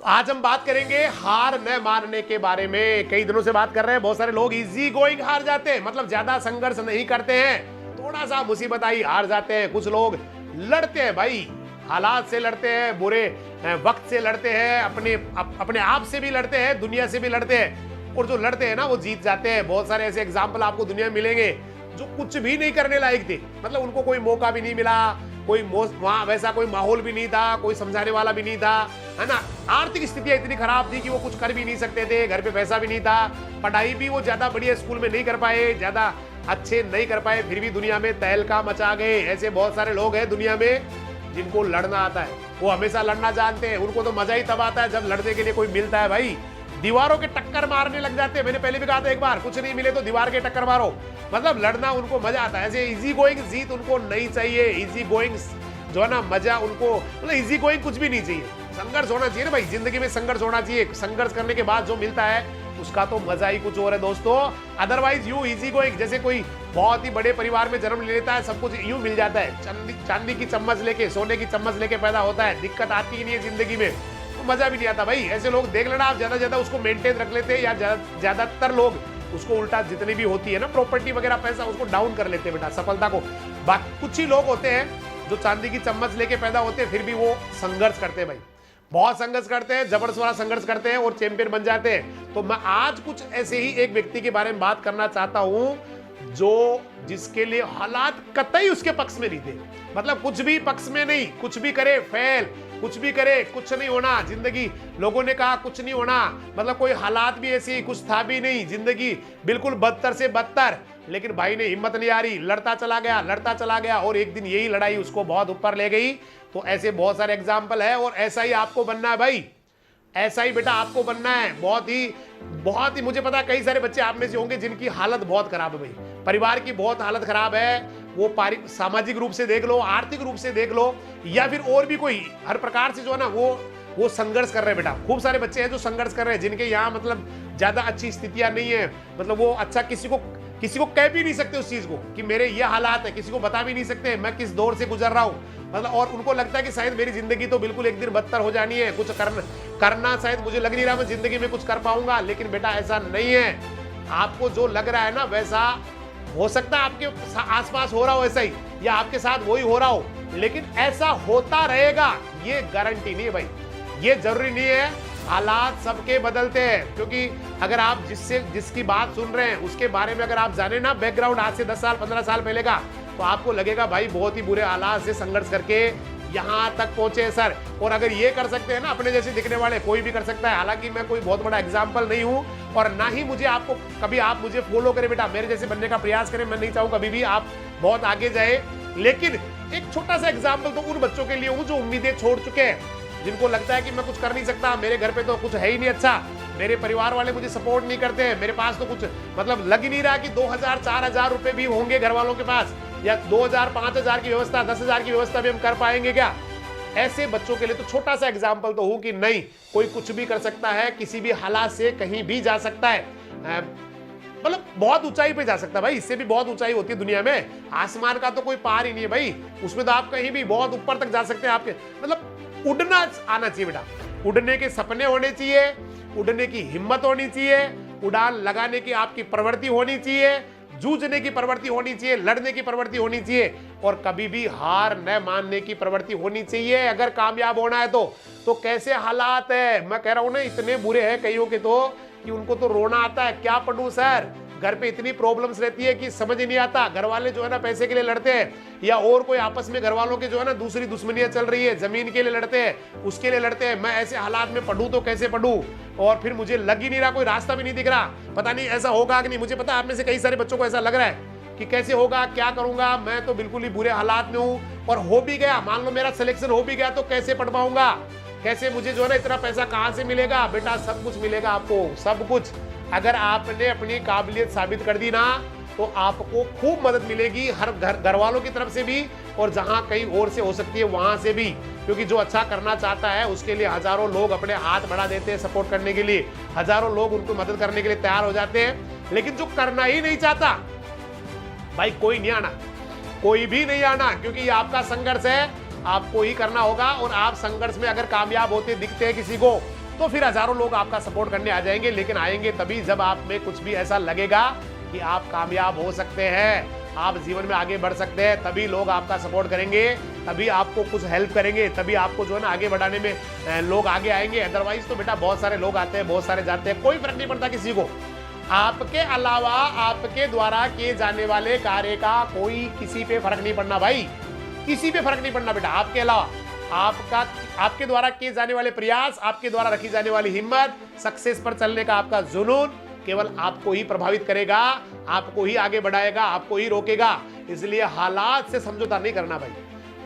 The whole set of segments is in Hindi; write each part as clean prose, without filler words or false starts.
आज हम बात करेंगे हार न मानने के बारे में। कई दिनों से बात कर रहे हैं, बहुत सारे लोग इजी गोइंग हार जाते हैं, मतलब ज्यादा संघर्ष नहीं करते हैं, थोड़ा सा मुसीबत आई हार जाते हैं। कुछ लोग लड़ते हैं भाई, हालात से लड़ते हैं, बुरे वक्त से लड़ते हैं, अपने आप से भी लड़ते हैं, दुनिया से भी लड़ते हैं, और जो लड़ते हैं ना वो जीत जाते हैं। बहुत सारे ऐसे एग्जाम्पल आपको दुनिया में मिलेंगे जो कुछ भी नहीं करने लायक थे, मतलब उनको कोई मौका भी नहीं मिला, कोई वहां वैसा कोई माहौल भी नहीं था, कोई समझाने वाला भी नहीं था, है ना। आर्थिक स्थितियां इतनी खराब थी कि वो कुछ कर भी नहीं सकते थे, घर पे पैसा भी नहीं था, पढ़ाई भी वो ज्यादा बढ़िया स्कूल में नहीं कर पाए, ज्यादा अच्छे नहीं कर पाए, फिर भी दुनिया में तहलका मचा गए। ऐसे बहुत सारे लोग हैं दुनिया में जिनको लड़ना आता है, वो हमेशा लड़ना जानते हैं। उनको तो मजा ही तब आता है जब लड़ने के लिए कोई मिलता है भाई। दीवारों के टक्कर मारने लग जाते हैं। मैंने पहले भी कहा था एक बार, कुछ नहीं मिले तो दीवार के टक्कर मारो, मतलब लड़ना उनको मजा आता है। ऐसे इजी गोइंग जीत उनको नहीं चाहिए। इजी गोइंग जो है ना मजा उनको, मतलब इजी गोइंग कुछ भी नहीं चाहिए। संघर्ष होना चाहिए ना भाई, जिंदगी में संघर्ष होना चाहिए। संघर्ष करने के बाद जो मिलता है उसका तो मजा ही कुछ और है दोस्तों। अदरवाइज यू इजी गोइंग, जैसे कोई बहुत ही बड़े परिवार में जन्म ले लेता है, सब कुछ यूं मिल जाता है, चांदी की चम्मच लेके, सोने की चम्मच लेके पैदा होता है, दिक्कत आती ही नहीं है जिंदगी में, तो मजा भी नहीं आता भाई। ऐसे लोग देख लेना आप, ज्यादा उसको मेंटेन रख लेते हैं, या ज्यादातर लोग उसको उल्टा, जितनी भी होती है ना प्रॉपर्टी वगैरह पैसा, उसको डाउन कर लेते हैं बेटा, सफलता को। कुछ ही लोग होते हैं जो चांदी की चम्मच लेके पैदा होते हैं, फिर भी वो संघर्ष करते हैं भाई, बहुत संघर्ष करते हैं, जबरदस्त वाला संघर्ष करते हैं और चैंपियन बन जाते हैं। तो मैं आज कुछ ऐसे ही एक व्यक्ति के बारे में बात करना चाहता हूं जो जिसके लिए हालात कतई उसके पक्ष में नहीं थे, मतलब कुछ भी पक्ष में नहीं, कुछ भी करे फेल, कुछ भी करे कुछ नहीं होना जिंदगी। लोगों ने कहा कुछ नहीं होना, मतलब कोई हालात भी ऐसी, कुछ था भी नहीं, जिंदगी बिल्कुल बदतर से बदतर, लेकिन भाई ने हिम्मत नहीं हारी, लड़ता चला गया और एक दिन यही लड़ाई उसको बहुत ऊपर ले गई। तो ऐसे बहुत सारे एग्जाम्पल है, और ऐसा ही आपको बनना है भाई, ऐसा ही बेटा आपको बनना है। बहुत ही मुझे पता है कई सारे बच्चे आप में से होंगे जिनकी हालत बहुत खराब है भाई, परिवार की बहुत हालत खराब है। वो सामाजिक रूप से देख लो, आर्थिक रूप से देख लो, या फिर और भी कोई हर प्रकार से जो है ना वो संघर्ष कर रहे हैं बेटा। खूब सारे बच्चे हैं जो संघर्ष कर रहे हैं, जिनके यहाँ मतलब ज्यादा अच्छी स्थितियां नहीं है, मतलब वो अच्छा किसी को कह भी नहीं सकते उस चीज को कि मेरे ये हालात है, किसी को बता भी नहीं सकते मैं किस दौर से गुजर रहा हूं, मतलब। और उनको लगता है कि शायद मेरी जिंदगी तो बिल्कुल एक दिन बदतर हो जानी है, कुछ करना शायद मुझे लग नहीं रहा मैं जिंदगी में कुछ कर पाऊंगा, लेकिन बेटा ऐसा नहीं है। आपको जो लग रहा है ना वैसा हो सकता है आपके आसपास हो रहा हो ऐसा ही, या आपके साथ वही हो रहा हो, लेकिन ऐसा होता रहेगा ये गारंटी नहीं है भाई, ये जरूरी नहीं है। हालात सबके बदलते हैं, क्योंकि अगर आप जिसकी बात सुन रहे हैं उसके बारे में अगर आप जाने ना बैकग्राउंड आज से 10 साल 15 साल पहले का, तो आपको लगेगा भाई बहुत ही बुरे हालात से संघर्ष करके यहां तक पहुंचे सर। और अगर ये कर सकते हैं ना अपने जैसे दिखने वाले, कोई भी कर सकता है। हालांकि मैं कोई बहुत बड़ा एग्जाम्पल नहीं हूं, और ना ही मुझे आपको कभी आप मुझे फॉलो करें बेटा, मेरे जैसे बनने का प्रयास करें। मैं नहीं चाहूँ कभी भी आप बहुत आगे जाए, लेकिन एक छोटा सा एग्जाम्पल तो उन बच्चों के लिए हूं जो उम्मीदें छोड़ चुके हैं, जिनको लगता है कि मैं कुछ कर नहीं सकता, मेरे घर पे तो कुछ है ही नहीं अच्छा, मेरे परिवार वाले मुझे सपोर्ट नहीं करते हैं, मेरे पास तो कुछ मतलब लग ही नहीं रहा कि 2000 4000 रुपए भी होंगे घर वालों के पास, या 2000 5000 की व्यवस्था 10,000 की व्यवस्था भी हम कर पाएंगे क्या। ऐसे बच्चों के लिए तो छोटा सा एग्जाम्पल तो हूं कि नहीं, कोई कुछ भी कर सकता है, किसी भी हालात से कहीं भी जा सकता है, मतलब बहुत ऊंचाई पे जा सकता है भाई। इससे भी बहुत ऊंचाई होती है दुनिया में, आसमान का तो कोई पार ही नहीं है भाई, उसमें तो आप कहीं भी बहुत ऊपर तक जा सकते हैं। आपके मतलब उड़ना आना चाहिए बेटा, उड़ने के सपने होने चाहिए, उड़ने की हिम्मत होनी चाहिए, उड़ान लगाने की आपकी प्रवृत्ति होनी चाहिए, जूझने की प्रवृत्ति होनी चाहिए, लड़ने की प्रवृत्ति होनी चाहिए, और कभी भी हार न मानने की प्रवृत्ति होनी चाहिए अगर कामयाब होना है तो कैसे हालात है, मैं कह रहा हूं ना इतने बुरे हैं कईयों के तो कि उनको तो रोना आता है, क्या पढ़ूं सर, घर पे इतनी प्रॉब्लम्स रहती है कि समझ ही नहीं आता। घर वाले जो है ना पैसे के लिए लड़ते हैं, या और कोई आपस में घर वालों के जो है ना दूसरी दुश्मनियां चल रही है, जमीन के लिए लड़ते हैं, उसके लिए लड़ते हैं। मैं ऐसे हालात में पढ़ूं तो कैसे पढ़ूं, और फिर मुझे लग ही नहीं रहा, कोई रास्ता भी नहीं दिख रहा, पता नहीं ऐसा होगा कि नहीं। मुझे पता है आप में से कई सारे बच्चों को ऐसा लग रहा है कि कैसे होगा, क्या करूंगा, मैं तो बिल्कुल ही बुरे हालात में हूं, और हो भी गया, मान लो मेरा सिलेक्शन हो भी गया तो कैसे पढ़ पाऊंगा, कैसे मुझे जो है ना इतना पैसा कहां से मिलेगा। बेटा सब कुछ मिलेगा आपको, सब कुछ। अगर आपने अपनी काबिलियत साबित कर दी ना तो आपको खूब मदद मिलेगी, हर घर वालों की तरफ से भी, और जहां कहीं और से हो सकती है वहां से भी, क्योंकि जो अच्छा करना चाहता है उसके लिए हजारों लोग अपने हाथ बढ़ा देते हैं सपोर्ट करने के लिए, हजारों लोग उनको मदद करने के लिए तैयार हो जाते हैं। लेकिन जो करना ही नहीं चाहता भाई, कोई नहीं आना, कोई भी नहीं आना, क्योंकि ये आपका संघर्ष है, आपको ही करना होगा। और आप संघर्ष में अगर कामयाब होते दिखते हैं किसी को, तो फिर हजारों लोग आपका सपोर्ट करने आ जाएंगे, लेकिन आएंगे तभी जब आप में कुछ भी ऐसा लगेगा कि आप कामयाब हो सकते हैं, आप जीवन में आगे बढ़ सकते हैं, तभी लोग आपका सपोर्ट करेंगे, तभी आपको कुछ हेल्प करेंगे, तभी आपको जो है ना आगे बढ़ाने में लोग आगे आएंगे। अदरवाइज तो बेटा बहुत सारे लोग आते हैं, बहुत सारे जाते हैं, कोई फर्क नहीं पड़ता किसी को। आपके अलावा आपके द्वारा किए जाने वाले कार्य का कोई किसी पे फर्क नहीं पड़ना भाई, किसी पे फर्क नहीं पड़ना बेटा। आपके अलावा आपके द्वारा किए जाने वाले प्रयास, आपके द्वारा रखी जाने वाली हिम्मत, सक्सेस पर चलने का आपका जुनून केवल आपको ही प्रभावित करेगा, आपको ही आगे बढ़ाएगा, आपको ही रोकेगा। इसलिए हालात से समझौता नहीं करना भाई।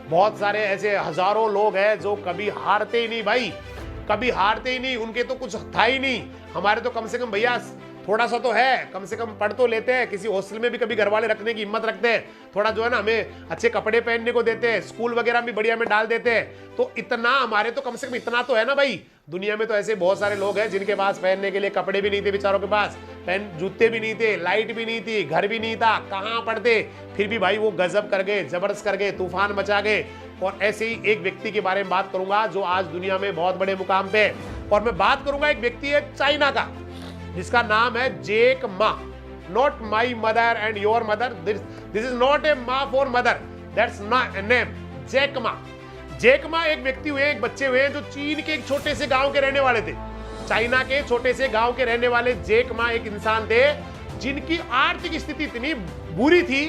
बहुत सारे ऐसे हजारों लोग हैं जो कभी हारते ही नहीं भाई, कभी हारते ही नहीं, उनके तो कुछ था ही नहीं। हमारे तो कम से कम भैया थोड़ा सा तो है, कम से कम पढ़ तो लेते हैं, किसी हॉस्टल में भी कभी घर वाले रखने की हिम्मत रखते हैं, थोड़ा जो है ना हमें अच्छे कपड़े पहनने को देते हैं, स्कूल वगैरह भी बढ़िया में डाल देते हैं। तो इतना हमारे तो कम से कम इतना तो है ना भाई। दुनिया में तो ऐसे बहुत सारे लोग हैं जिनके पास पहनने के लिए कपड़े भी नहीं थे, बेचारों के पास जूते भी नहीं थे, लाइट भी नहीं थी, घर भी नहीं था, कहाँ पढ़ते, फिर भी भाई वो गजब कर गए, जबरदस्त कर गए, तूफान मचा गए। और ऐसे ही एक व्यक्ति के बारे में बात करूंगा जो आज दुनिया में बहुत बड़े मुकाम पे, और मैं बात करूंगा एक व्यक्ति है चाइना का जिसका नाम है Jack Ma. Not my mother and your mother, this is not a ma for mother, that's name Jack Ma. Jack Ma एक व्यक्ति हुए, एक बच्चे हुए जो चीन के एक छोटे से गांव के रहने वाले थे। चाइना के छोटे से गांव के रहने वाले जैक मा एक इंसान थे जिनकी आर्थिक स्थिति इतनी बुरी थी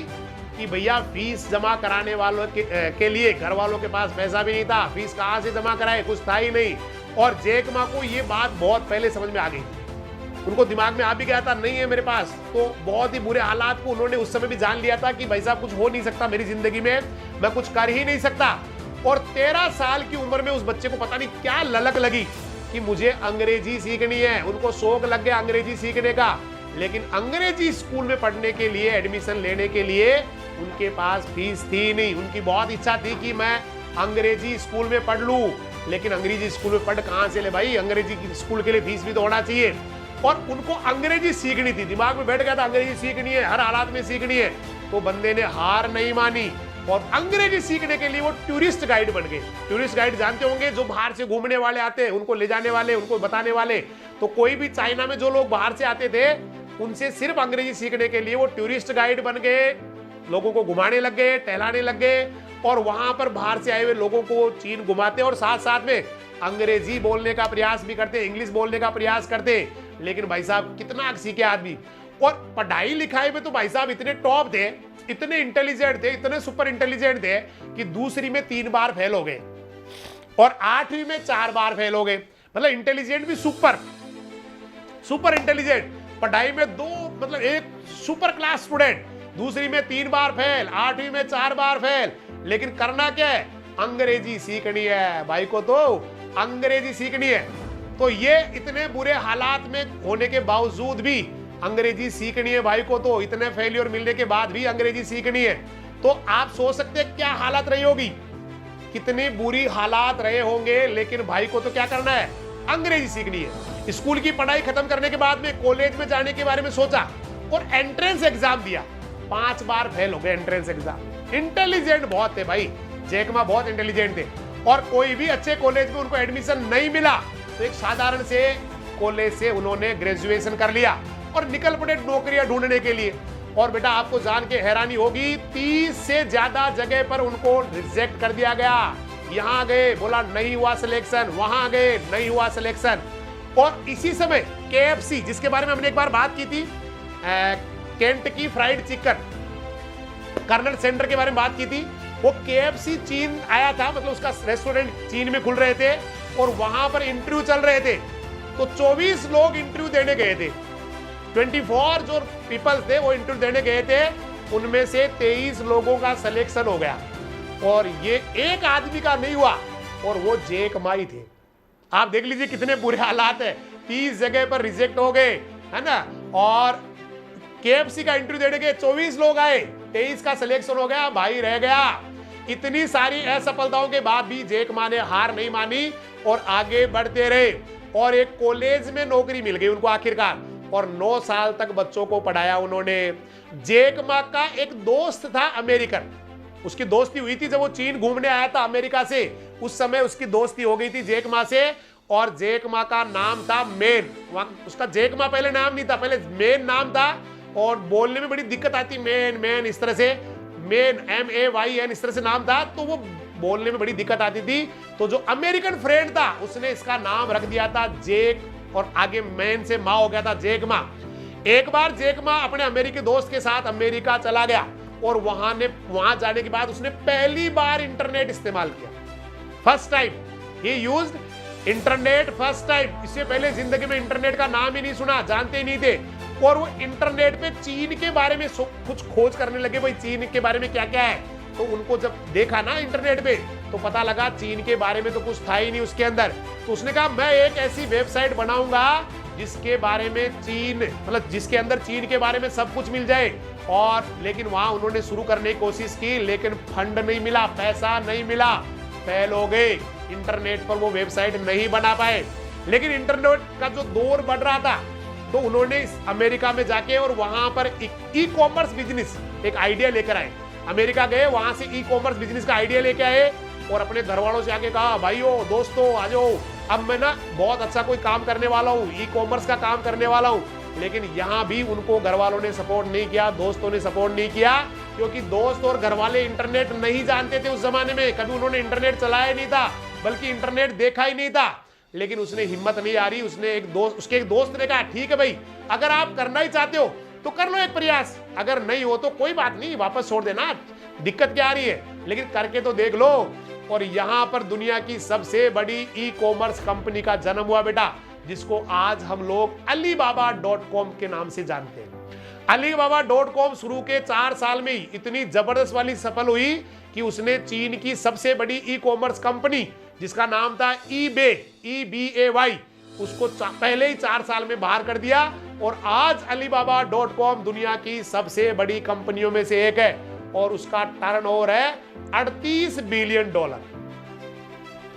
कि भैया फीस जमा कराने वालों के लिए घर वालों के पास पैसा भी नहीं था, फीस कहां से जमा कराए, कुछ था ही नहीं। और जैक मा को ये बात बहुत पहले समझ में आ गई, उनको दिमाग में आ भी गया था नहीं है मेरे पास। तो बहुत ही बुरे हालात को उन्होंने उस समय भी जान लिया था कि भाई साहब कुछ हो नहीं सकता मेरी जिंदगी में, मैं कुछ कर ही नहीं सकता। और 13 साल की उम्र में उस बच्चे को पता नहीं क्या ललक लगी कि मुझे अंग्रेजी सीखनी है, उनको शौक लग गया अंग्रेजी सीखने का। लेकिन अंग्रेजी स्कूल में पढ़ने के लिए, एडमिशन लेने के लिए उनके पास फीस थी नहीं। उनकी बहुत इच्छा थी कि मैं अंग्रेजी स्कूल में पढ़ लूं, लेकिन अंग्रेजी स्कूल में पढ़ कहां से ले भाई, अंग्रेजी स्कूल के लिए फीस भी तो होना चाहिए। और उनको अंग्रेजी सीखनी थी, दिमाग में बैठ गया था अंग्रेजी सीखनी है, हर हालात में सीखनी है। तो बंदे ने हार नहीं मानी और अंग्रेजी सीखने के लिए वो टूरिस्ट गाइड बन गए। टूरिस्ट गाइड जानते होंगे, जो बाहर से घूमने वाले आते हैं उनको ले जाने वाले, उनको बताने वाले। तो कोई भी चाइना में जो लोग बाहर से आते थे उनसे सिर्फ अंग्रेजी सीखने के लिए वो टूरिस्ट गाइड बन गए, लोगों को घुमाने लग गए, टहलाने लग गए, और वहां पर बाहर से आए हुए लोगों को चीन घुमाते और साथ साथ में अंग्रेजी बोलने का प्रयास भी करते, इंग्लिश बोलने का प्रयास करते। लेकिन भाई साहब कितना सीखे आदमी, और पढ़ाई लिखाई में तो भाई साहब इतने टॉप थे, इतने इंटेलिजेंट थे, इतने सुपर इंटेलिजेंट थे कि दूसरी में 3 बार फेल हो गए और 8वीं में 4 बार फेल हो गए। मतलब इंटेलिजेंट भी सुपर इंटेलिजेंट, पढ़ाई में 2 मतलब एक सुपर क्लास स्टूडेंट, दूसरी में 3 बार फेल, 8वीं में 4 बार फेल। लेकिन करना क्या है, अंग्रेजी सीखनी है भाई को, तो अंग्रेजी सीखनी है। तो ये इतने बुरे हालात में होने के बावजूद भी अंग्रेजी सीखनी है भाई को, तो इतने फेलियर मिलने के बाद भी अंग्रेजी सीखनी है। तो आप सोच सकते हैं क्या हालत रही होगी, कितनी बुरी हालात रहे होंगे, लेकिन भाई को तो क्या करना है, अंग्रेजी सीखनी है। स्कूल की पढ़ाई खत्म करने के बाद में कॉलेज में जाने के बारे में सोचा और एंट्रेंस एग्जाम दिया, 5 बार फेल हो गए एंट्रेंस एग्जाम। इंटेलिजेंट बहुत थे भाई, जैक मा बहुत इंटेलिजेंट थे, और कोई भी अच्छे कॉलेज में उनको एडमिशन नहीं मिला, तो एक साधारण से कॉलेज से उन्होंने ग्रेजुएशन कर लिया और निकल पड़े नौकरियां ढूंढने के लिए। और बेटा आपको जान के हैरानी होगी, 30 से ज्यादा जगह पर उनको रिजेक्ट कर दिया गया। यहां गए, बोला नहीं हुआ सिलेक्शन, वहां गए, नहीं हुआ सिलेक्शन। और इसी समय KFC, जिसके बारे में हमने एक बार बात की थी, Kentucky Fried Chicken Colonel Sanders के बारे में बात की थी, वो KFC चीन आया था, मतलब उसका रेस्टोरेंट चीन में खुल रहे थे और वहां पर इंटरव्यू चल रहे थे। तो 24 लोग इंटरव्यू देने गए थे, 24 जो पीपल्स थे वो इंटरव्यू देने गए थे, उनमें से 23 लोगों का सिलेक्शन हो गया और ये एक आदमी का नहीं हुआ, और वो जैक मा ही थे। आप देख लीजिए कितने बुरे हालात है, 30 जगह पर रिजेक्ट हो गए, है ना। और KFC का इंटरव्यू देने के 24 लोग आए, 23 का सिलेक्शन हो गया, भाई रह गया। इतनी सारी असफलताओं के बाद भी जैक मा ने हार नहीं मानी और आगे बढ़ते रहे, और एक कॉलेज में नौकरी मिल गई उनको आखिरकार, और 9 साल तक बच्चों को पढ़ाया उन्होंने। जैक मा का एक दोस्त था अमेरिकन, उसकी दोस्ती हुई थी जब वो चीन घूमने आया था अमेरिका से, उस समय उसकी दोस्ती हो गई थी जैक मा से, और जैक मा का नाम था मेन। उसका जैक मा पहले नाम नहीं था, पहले मेन नाम था और बोलने में बड़ी दिक्कत आती, मेन इस तरह से, मेन MAYN इस तरह से नाम था, तो वो बोलने में बड़ी दिक्कत आती थी। तो जो अमेरिकन फ्रेंड था उसने इसका नाम रख दिया था जैक और आगे मैन से मा हो गया था जैक मा। एक बार जैक मा अपने अमेरिकी दोस्त के साथ अमेरिका चला गया और वहां जाने के बाद उसने पहली बार इंटरनेट इस्तेमाल किया, फर्स्ट टाइम ही यूज्ड इंटरनेट, फर्स्ट टाइम। इससे पहले जिंदगी में इंटरनेट का नाम ही नहीं सुना, जानते ही नहीं थे। और वो इंटरनेट पे चीन के बारे में कुछ खोज करने लगे, भाई चीन के बारे में क्या क्या है। तो उनको जब देखा ना इंटरनेट पे तो पता लगा चीन के बारे में तो कुछ था ही नहीं उसके अंदर। तो उसने कहा मैं एक ऐसी वेबसाइट बनाऊंगा जिसके बारे में चीन, मतलब जिसके अंदर चीन के बारे में सब कुछ मिल जाए। और लेकिन वहां उन्होंने शुरू करने की कोशिश की, लेकिन फंड नहीं मिला, पैसा नहीं मिला, फेल हो गए, इंटरनेट पर वो वेबसाइट नहीं बना पाए। लेकिन इंटरनेट का जो दौर बढ़ रहा था तो उन्होंने अमेरिका में जाके और वहां पर ई कॉमर्स बिजनेस एक आइडिया लेकर आए। अमेरिका गए, वहां से ई कॉमर्स बिजनेस का आइडिया लेके आए और अपने घर वालों से आके कहा भाइयों दोस्तों आ जाओ, अब मैं ना बहुत अच्छा कोई काम करने वाला हूँ, ई कॉमर्स का काम करने वाला हूँ। लेकिन यहाँ भी उनको घर वालों ने सपोर्ट नहीं किया, दोस्तों ने सपोर्ट नहीं किया, क्योंकि दोस्त और घर वाले इंटरनेट नहीं जानते थे उस जमाने में, कभी उन्होंने इंटरनेट चलाया नहीं था, बल्कि इंटरनेट देखा ही नहीं था। लेकिन उसने हिम्मत नहीं आ रही, उसके एक दोस्त ने कहा ठीक है भाई, अगर आप करना ही चाहते हो तो कर लो एक प्रयास, अगर नहीं हो तो कोई बात नहीं, वापस छोड़ देना, दिक्कत क्या आ रही है, लेकिन करके तो देख लो। और यहां पर दुनिया की सबसे बड़ी ई कॉमर्स कंपनी का जन्म हुआ बेटा, जिसको आज हम लोग Alibaba.com के नाम से जानते हैं। Alibaba.com शुरू के 4 साल में ही इतनी जबरदस्त वाली सफल हुई कि उसने चीन की सबसे बड़ी ई कॉमर्स कंपनी जिसका नाम था eBay, EBAY, उसको पहले ही 4 साल में बाहर कर दिया। और आज Alibaba.com दुनिया की सबसे बड़ी कंपनियों में से एक है और उसका टर्नओवर है $38 बिलियन।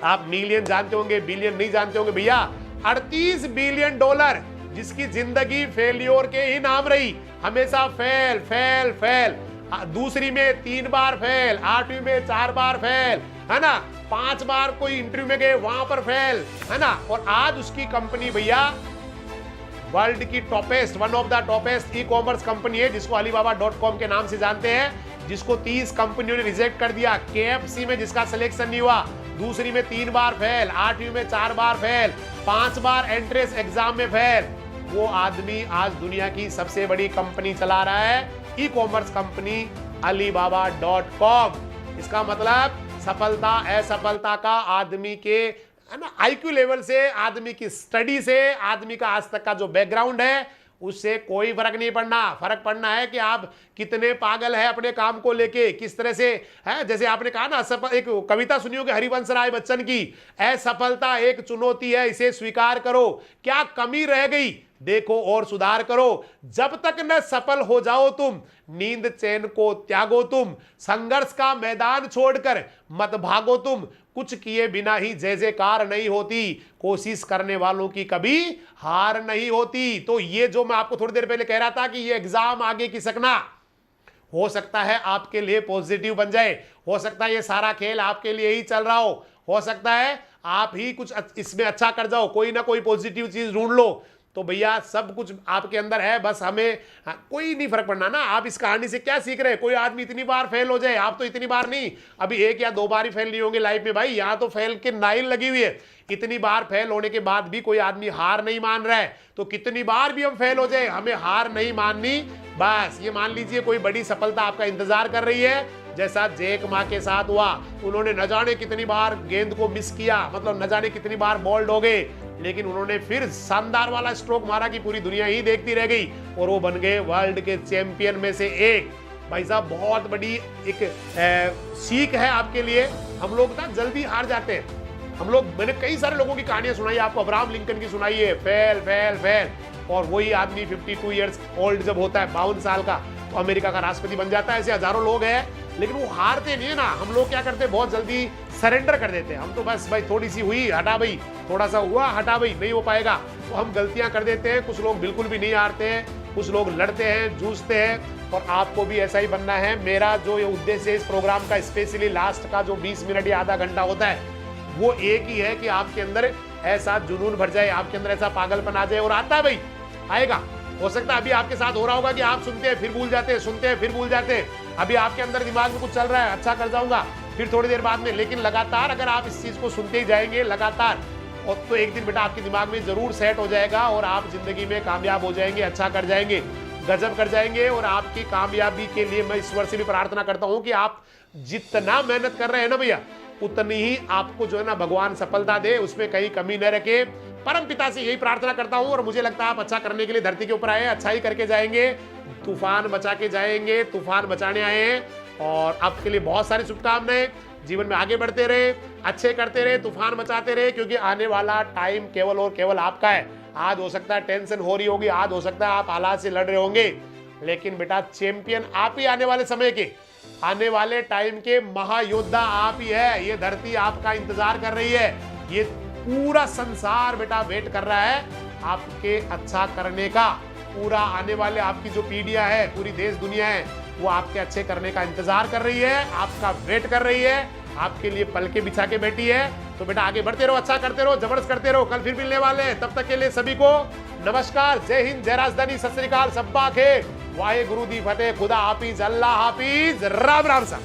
आप मिलियन जानते होंगे, बिलियन नहीं जानते होंगे भैया। $38 बिलियन, जिसकी जिंदगी फेलियर के ही नाम रही, हमेशा फेल फेल फेल, दूसरी में 3 बार फेल, 8वीं में 4 बार फेल, है ना, 5 बार कोई इंटरव्यू में गए वहां पर फेल, है ना। और आज उसकी कंपनी भैया वर्ल्ड की toppest, one of the toppest e commerce company है, जिसको Alibaba.com के नाम से जानते हैं, जिसको 30 कंपनियों ने रिजेक्ट कर दिया। KFC में जिसका सिलेक्शन नहीं हुआ, दूसरी में 3 बार फेल, 8वीं में 4 बार फेल, 5 बार एंट्रेंस एग्जाम में फेल, वो आदमी आज दुनिया की सबसे बड़ी कंपनी चला रहा है, ई कॉमर्स कंपनी Alibaba.com। इसका मतलब सफलता असफलता का आदमी के, है ना, IQ लेवल से, आदमी की स्टडी से, आदमी का आज तक का जो बैकग्राउंड है, उससे कोई फर्क नहीं पड़ना। फर्क पड़ना है कि आप कितने पागल है अपने काम को लेके, किस तरह से है। जैसे आपने कहा ना, एक कविता सुनी होगी हरिवंश राय बच्चन की, असफलता एक चुनौती है, इसे स्वीकार करो, क्या कमी रह गई देखो और सुधार करो, जब तक न सफल हो जाओ तुम, नींद चैन को त्यागो तुम, संघर्ष का मैदान छोड़कर मत भागो तुम, कुछ किए बिना ही जय जयकार नहीं होती, कोशिश करने वालों की कभी हार नहीं होती। तो ये जो मैं आपको थोड़ी देर पहले कह रहा था कि ये एग्जाम आगे की सकना, हो सकता है आपके लिए पॉजिटिव बन जाए, हो सकता है ये सारा खेल आपके लिए ही चल रहा हो सकता है आप ही कुछ इसमें अच्छा कर जाओ, कोई ना कोई पॉजिटिव चीज ढूंढ लो। तो भैया सब कुछ आपके अंदर है, बस हमें कोई नहीं फर्क पड़ना ना। आप इस कहानी से क्या सीख रहे हैं, कोई आदमी इतनी बार फेल हो जाए, आप तो इतनी बार नहीं, अभी 1 या 2 बार ही फेल नहीं होंगे लाइफ में भाई, यहाँ तो फेल के नाइन लगी हुई है। इतनी बार फेल होने के बाद भी कोई आदमी हार नहीं मान रहा है, तो कितनी बार भी हम फेल हो जाए, हमें हार नहीं माननी। बस ये मान लीजिए कोई बड़ी सफलता आपका इंतजार कर रही है, जैसा जैक मा के साथ हुआ। उन्होंने न जाने कितनी बार गेंद को मिस किया, मतलब न जाने कितनी बार बॉल्ड हो गए, लेकिन उन्होंने फिर शानदार वाला स्ट्रोक मारा कि पूरी दुनिया ही देखती रह गई और वो बन गए वर्ल्ड के चैंपियन में से एक। भाई साहब बहुत बड़ी एक सीख है आपके लिए। हम लोग ना जल्दी हार जाते हैं, हम लोग, मैंने कई सारे लोगों की कहानियां सुनाई, आपको अब्राहम लिंकन की सुनाई है, फेल फेल फेल, और वही आदमी 52 ईयर्स ओल्ड जब होता है, 52 साल का, तो अमेरिका का राष्ट्रपति बन जाता है। ऐसे हजारों लोग हैं, लेकिन वो हारते नहीं है ना। हम लोग क्या करते हैं, बहुत जल्दी सरेंडर कर देते हैं, हम तो बस भाई थोड़ी सी हुई हटा भाई, थोड़ा सा हुआ हटा भाई, नहीं हो पाएगा, तो हम गलतियां कर देते हैं। कुछ लोग बिल्कुल भी नहीं हारते हैं, कुछ लोग लड़ते हैं, जूझते हैं, और आपको भी ऐसा ही बनना है। मेरा जो ये उद्देश्य है इस प्रोग्राम का, स्पेशली लास्ट का जो 20 मिनट या आधा घंटा होता है, वो एक ही है कि आपके अंदर ऐसा जुनून भर जाए आपके अंदर, ऐसा पागलपन आ जाए, और आता है भाई, आएगा। हो सकता है अभी आपके साथ हो रहा होगा कि आप सुनते हैं फिर भूल जाते हैं, सुनते हैं फिर भूल जाते हैं। अभी आपके अंदर दिमाग में कुछ चल रहा है, अच्छा कर जाऊंगा, फिर थोड़ी देर बाद में, लेकिन लगातार अगर आप इस चीज को सुनते ही जाएंगे लगातार, और तो एक दिन बेटा आपके दिमाग में जरूर सेट हो जाएगा और आप जिंदगी में कामयाब हो जाएंगे, अच्छा कर जाएंगे, गजब कर जाएंगे। और आपकी कामयाबी के लिए मैं ईश्वर से भी प्रार्थना करता हूं कि आप जितना मेहनत कर रहे हैं ना भैया, उतनी ही आपको जो है ना भगवान सफलता दे, उसमें कहीं कमी न रखे। परम पिता से यही प्रार्थना करता हूं, और मुझे लगता है आप अच्छा करने के लिए धरती के ऊपर आए, अच्छा ही करके जाएंगे, तूफान बचा के जाएंगे, तूफान बचाने आए हैं। और आपके लिए बहुत सारी शुभकामनाएं, जीवन में आगे बढ़ते रहे, अच्छे करते रहे, तूफान बचाते रहे, क्योंकि आने वाला टाइम केवल और केवल आपका है। आज हो सकता है टेंशन हो रही होगी, आज हो सकता है आप हालात से लड़ रहे होंगे, लेकिन बेटा चैंपियन आप ही आने वाले समय के, आने वाले टाइम के महायोद्धा आप ही है। ये धरती आपका इंतजार कर रही है, ये पूरा संसार बेटा वेट कर रहा है आपके अच्छा करने का। पूरा आने वाले आपकी जो पीढ़ियां है, पूरी देश दुनिया है, वो आपके अच्छे करने का इंतजार कर रही है, आपका वेट कर रही है, आपके लिए पलके बिछा के बैठी है। तो बेटा आगे बढ़ते रहो, अच्छा करते रहो, जबरदस्त करते रहो। कल फिर मिलने वाले हैं, तब तक के लिए सभी को नमस्कार, जय हिंद, जय राजधानी, सत श्री अकाल, सब्बा खेर, वाहे गुरु दी फतेह, खुदा हाफिज, अल्लाह हाफिज, राम राम साहब।